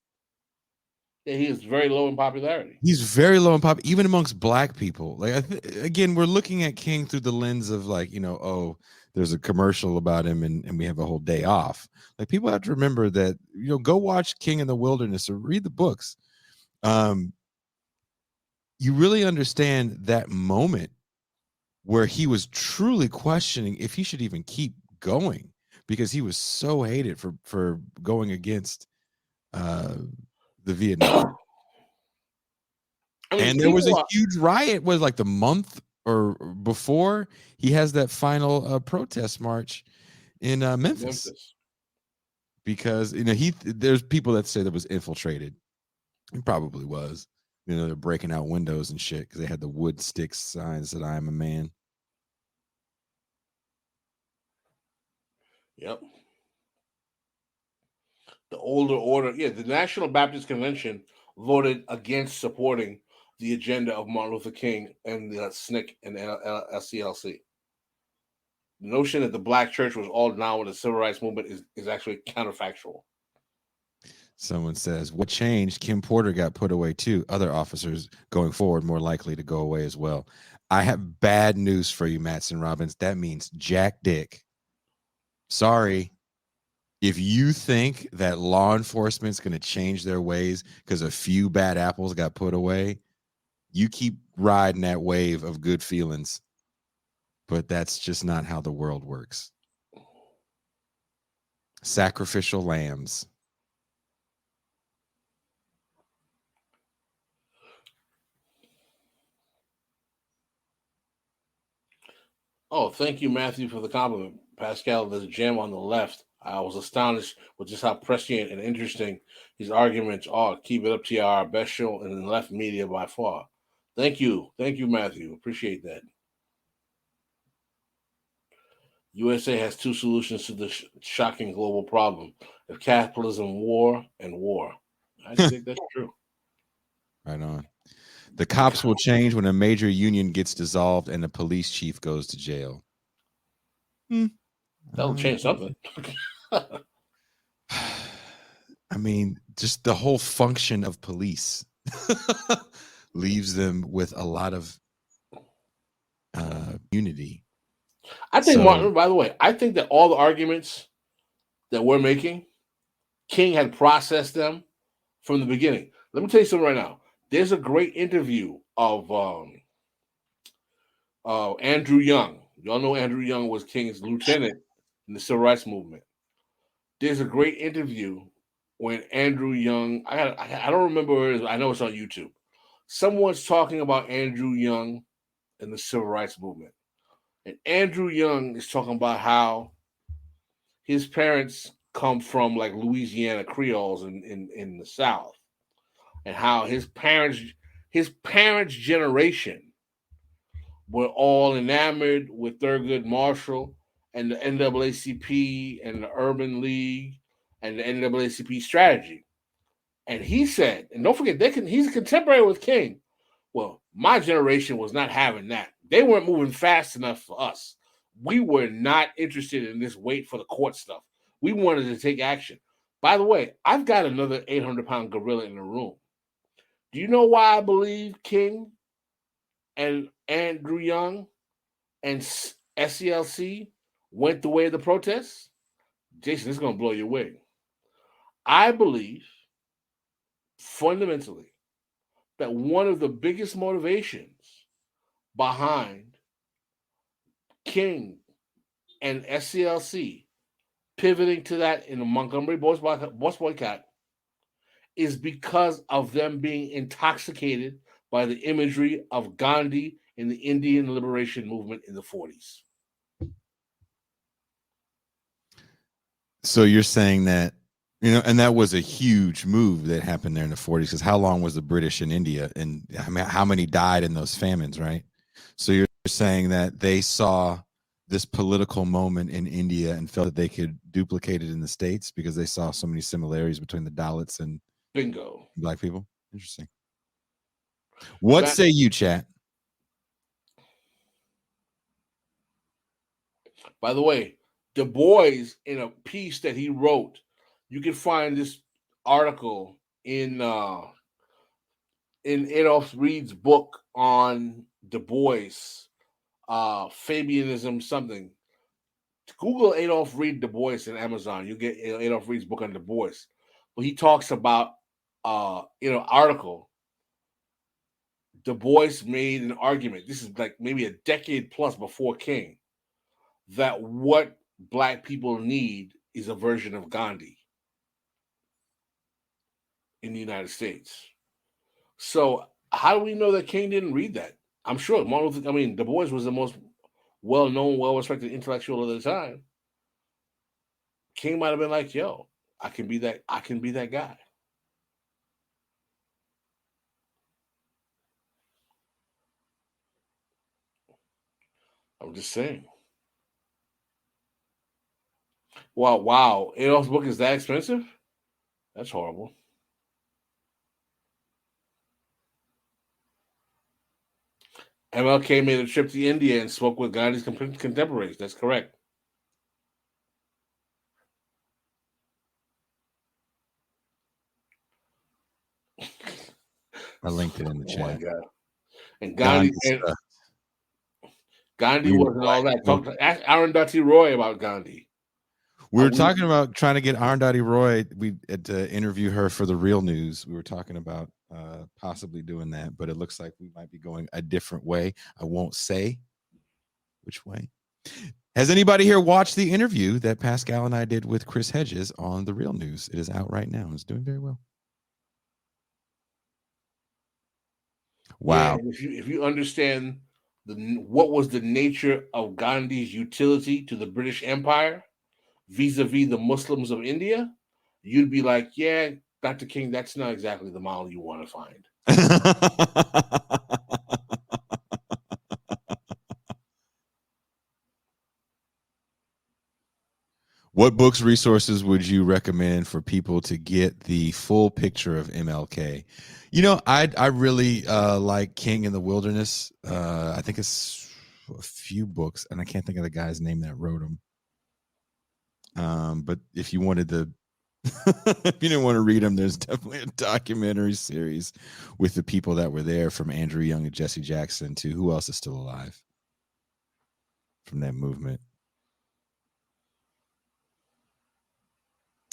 Yeah, he is very low in popularity. He's very low in pop, even amongst black people. Like, again, we're looking at King through the lens of like, oh, there's a commercial about him and we have a whole day off. Like, people have to remember that, go watch King in the Wilderness or read the books. You really understand that moment where he was truly questioning if he should even keep going, because he was so hated for going against the Vietnam. And there was a huge riot, was like the month or before he has that final protest march in Memphis. Because there's people that say that was infiltrated. It probably was. They're breaking out windows and shit because they had the wood sticks signs that I am a man. Yep. The older order, the National Baptist Convention voted against supporting the agenda of Martin Luther King and the SNCC and SCLC. The notion that the black church was all down with the civil rights movement is actually counterfactual. Someone says, what changed? Kim Porter got put away too. Other officers going forward more likely to go away as well. I have bad news for you, Matson Robbins. That means Jack Dick. Sorry. If you think that law enforcement's going to change their ways because a few bad apples got put away, you keep riding that wave of good feelings. But that's just not how the world works. Sacrificial lambs. Oh, thank you, Matthew, for the compliment. Pascal, there's a gem on the left. I was astonished with just how prescient and interesting his arguments are. Keep it up, TIR. Best show in the left media by far. Thank you. Thank you, Matthew. Appreciate that. USA has two solutions to the shocking global problem: if capitalism, war, and war. I think that's true. Right on. The cops will change when a major union gets dissolved and the police chief goes to jail. That'll change something. I mean, just the whole function of police leaves them with a lot of unity. I think, Martin, by the way, I think that all the arguments that we're making, King had processed them from the beginning. Let me tell you something right now. There's a great interview of Andrew Young. Y'all know Andrew Young was King's lieutenant in the civil rights movement. There's a great interview when Andrew Young, I don't remember where it is, I know it's on YouTube. Someone's talking about Andrew Young and the civil rights movement. And Andrew Young is talking about how his parents come from like Louisiana Creoles in the South, and how his parents' generation were all enamored with Thurgood Marshall and the NAACP and the Urban League and the NAACP strategy. And he said, and don't forget, he's a contemporary with King. Well, my generation was not having that. They weren't moving fast enough for us. We were not interested in this wait for the court stuff. We wanted to take action. By the way, I've got another 800-pound gorilla in the room. Do you know why I believe King and Andrew Young and SCLC went the way of the protests? Jason, this is going to blow your away. I believe fundamentally that one of the biggest motivations behind King and SCLC pivoting to that in the Montgomery bus boycott is because of them being intoxicated by the imagery of Gandhi in the Indian liberation movement in the 40s. So you're saying that, and that was a huge move that happened there in the 40s, because how long was the British in India, and how many died in those famines, right? So you're saying that they saw this political moment in India and felt that they could duplicate it in the States because they saw so many similarities between the Dalits and bingo black people. Interesting. What say you, chat? By the way, Du Bois, in a piece that he wrote, you can find this article in in Adolph Reed's book on Du Bois, Fabianism something. Google Adolph Reed Du Bois in Amazon. You get Adolph Reed's book on Du Bois. But he talks about article. Du Bois made an argument. This is like maybe a decade plus before King, that what black people need is a version of Gandhi in the United States. So how do we know that King didn't read that? I'm sure Du Bois was the most well-known, well-respected intellectual of the time. King might have been like, yo, I can be that guy. I'm just saying. Wow. Adolph's book is that expensive? That's horrible. MLK made a trip to India and spoke with Gandhi's contemporaries. That's correct. I linked it in the chat. Oh my God. And Gandhi wasn't all that. Ask Arundhati Roy about Gandhi. We were talking about trying to get Arundhati Roy. We had to interview her for the Real News. We were talking about possibly doing that, but it looks like we might be going a different way. I won't say which way. Has anybody here watched the interview that Pascal and I did with Chris Hedges on the Real News? It is out right now. It's doing very well. Wow. Yeah, if you understand what was the nature of Gandhi's utility to the British Empire vis-a-vis the Muslims of India, you'd be like, yeah, Dr. King, that's not exactly the model you want to find. What books, resources would you recommend for people to get the full picture of MLK? You know, I really like King in the Wilderness. I think it's a few books, and I can't think of the guy's name that wrote them. But if you wanted to, if you didn't want to read them, there's definitely a documentary series with the people that were there, from Andrew Young and Jesse Jackson to who else is still alive from that movement.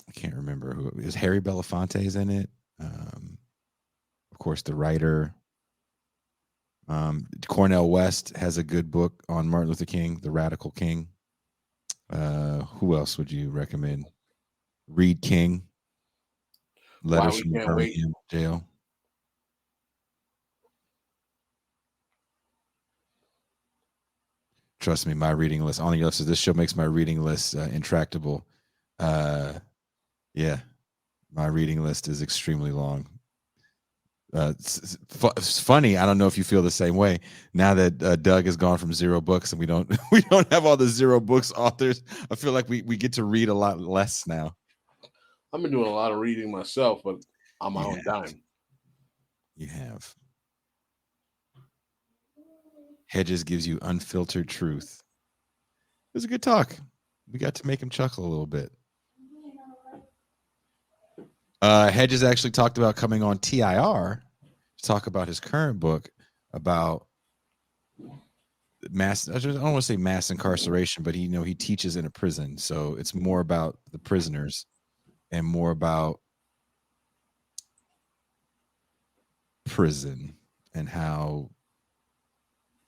I can't remember who it was. Harry Belafonte's in it. Of course, the writer. Cornel West has a good book on Martin Luther King, The Radical King. Who else would you recommend? Read King. Letters from Birmingham Jail. Trust me, my reading list on the list of this show makes my reading list intractable. Yeah, my reading list is extremely long. It's funny. I don't know if you feel the same way now that Doug has gone from 0 books and we don't have all the 0 books authors. I feel like we get to read a lot less now. I've been doing a lot of reading myself, but on my own time. You have. Hedges gives you unfiltered truth. It was a good talk. We got to make him chuckle a little bit. Hedges actually talked about coming on TIR to talk about his current book about mass. I don't want to say mass incarceration, but he teaches in a prison, so it's more about the prisoners and more about prison and how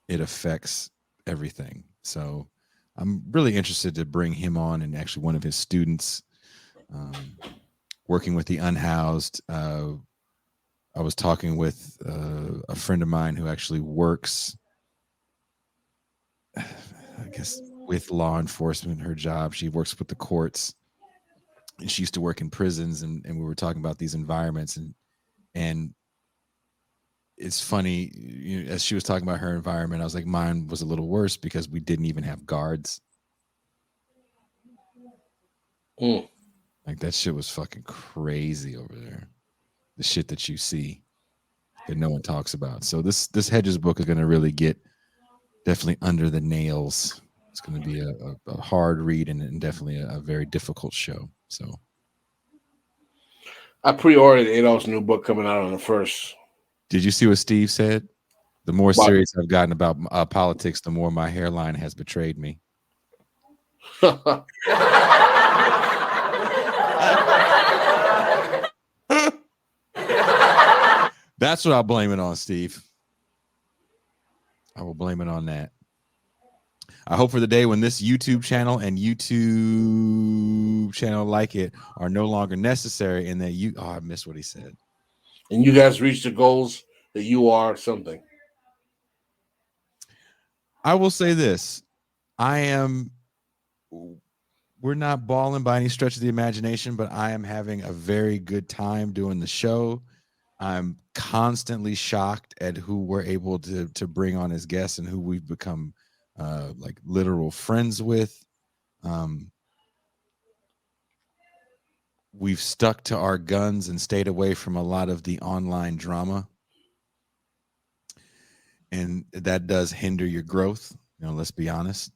it affects everything. So I'm really interested to bring him on, and actually one of his students. Working with the unhoused. I was talking with a friend of mine who actually works, I guess, with law enforcement. Her job, she works with the courts, and she used to work in prisons, and we were talking about these environments, and it's funny, as she was talking about her environment, I was like, mine was a little worse because we didn't even have guards. Like, that shit was fucking crazy over there. The shit that you see that no one talks about. So this Hedges book is going to really get definitely under the nails. It's going to be a hard read and definitely a very difficult show. So I pre-ordered Adolph's new book coming out on the 1st. Did you see what Steve said? The more serious I've gotten about politics, the more my hairline has betrayed me. That's what I'll blame it on, Steve. I will blame it on that. I hope for the day when this YouTube channel and YouTube channel like it are no longer necessary, and that you. Oh, I missed what he said. And you guys reach the goals that you are something. I will say this: we're not balling by any stretch of the imagination, but I am having a very good time doing the show. I'm constantly shocked at who we're able to bring on as guests and who we've become like literal friends with. We've stuck to our guns and stayed away from a lot of the online drama. And that does hinder your growth. You know, let's be honest.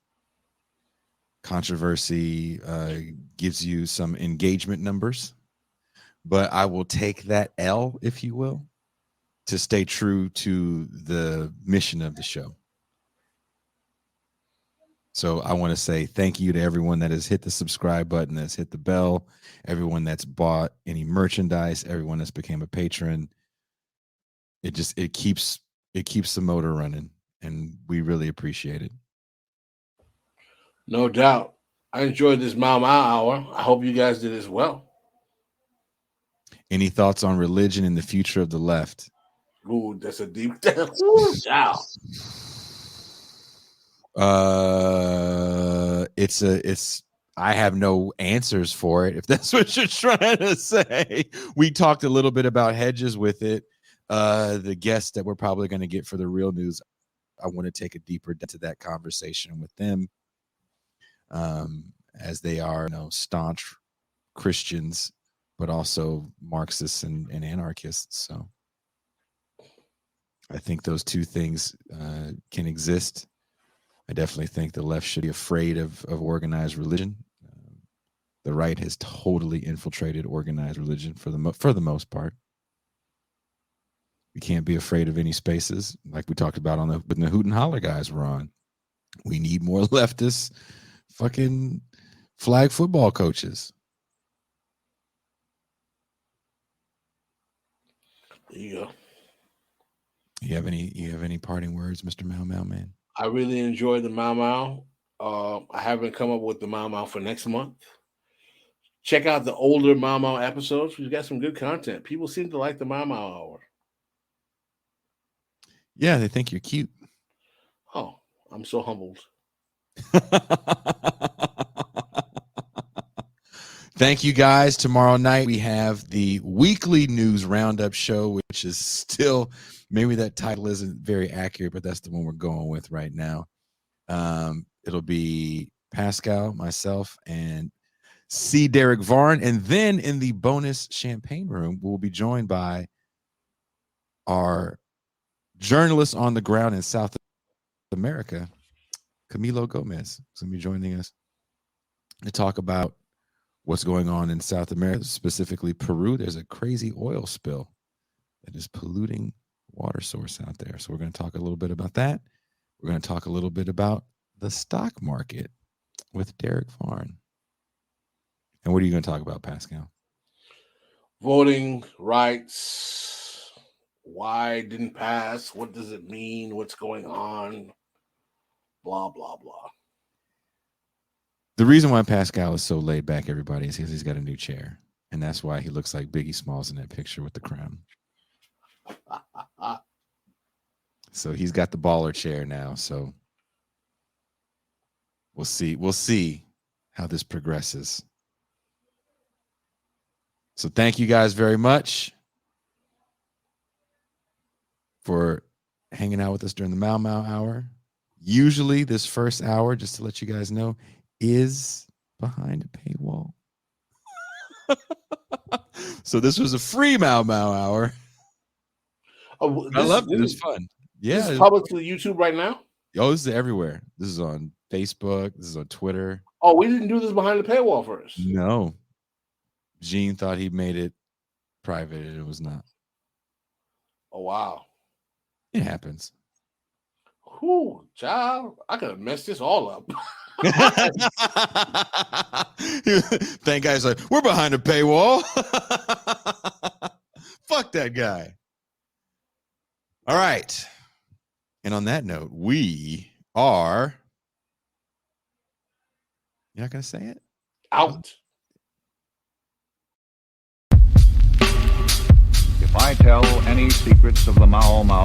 Controversy gives you some engagement numbers, but I will take that L, if you will, to stay true to the mission of the show. So I want to say thank you to everyone that has hit the subscribe button, that's hit the bell, everyone that's bought any merchandise, everyone that's became a patron. It keeps the motor running, and we really appreciate it. No doubt. I enjoyed this Mau hour. I hope you guys did as well. Any thoughts on religion and the future of the left? Ooh, that's a deep down. I have no answers for it, if that's what you're trying to say. We talked a little bit about hedges with it. The guests that we're probably going to get for the real news, I want to take a deeper dive to that conversation with them, as they are, staunch Christians, but also Marxists and anarchists. So I think those two things can exist. I definitely think the left should be afraid of organized religion. The right has totally infiltrated organized religion for the most part. We can't be afraid of any spaces, like we talked about when the Hoot and Holler guys were on. We need more leftist fucking flag football coaches. There you go. You have any parting words, Mr. Mau Man? I really enjoyed the Mau. I haven't come up with the Mau for next month. Check out the older Mau episodes. We've got some good content. People seem to like the Mau hour. Yeah, they think you're cute. Oh, I'm so humbled. Thank you, guys. Tomorrow night we have the weekly news roundup show, which is still, maybe that title isn't very accurate, but that's the one we're going with right now. It'll be Pascal, myself, and C. Derek Varn. And then in the bonus champagne room, we'll be joined by our journalist on the ground in South America, Camilo Gomez. He's going to be joining us to talk about what's going on in South America, specifically Peru. There's a crazy oil spill that is polluting water source out there. So we're going to talk a little bit about that. We're going to talk a little bit about the stock market with Derek Varn. And what are you going to talk about, Pascal? Voting rights. Why it didn't pass? What does it mean? What's going on? Blah, blah, blah. The reason why Pascal is so laid back, everybody, is because he's got a new chair. And that's why he looks like Biggie Smalls in that picture with the crown. So he's got the baller chair now. So we'll see how this progresses. So thank you guys very much for hanging out with us during the Mau hour. Usually this first hour, just to let you guys know, is behind a paywall. So this was a free Mau hour. Oh, I loved it. It was fun. Yeah. This is public to YouTube right now? Oh, this is everywhere. This is on Facebook. This is on Twitter. Oh, we didn't do this behind the paywall first. No. Djene thought he made it private and it was not. Oh, wow. It happens. Whew, child. I could have messed this all up. Thank guy's like, we're behind a paywall. Fuck that guy. All right. And on that note, we are. You're not going to say it? Out. If I tell any secrets of the Mao Mao,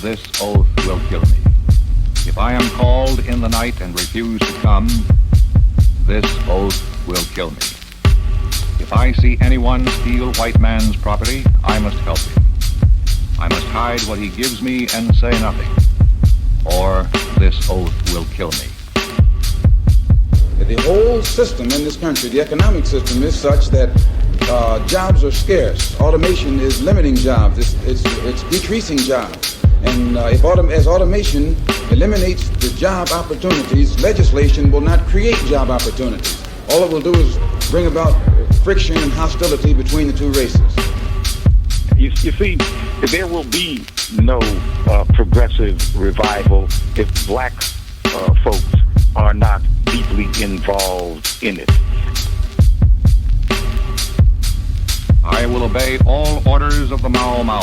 this oath will kill me. If I am called in the night and refuse to come, this oath will kill me. If I see anyone steal white man's property, I must help him. I must hide what he gives me and say nothing, or this oath will kill me. The whole system in this country, the economic system, is such that jobs are scarce. Automation is limiting jobs. It's decreasing jobs. And as automation eliminates the job opportunities, legislation will not create job opportunities. All it will do is bring about friction and hostility between the two races. You see, there will be no progressive revival if black folks are not deeply involved in it. I will obey all orders of the Mao Mao.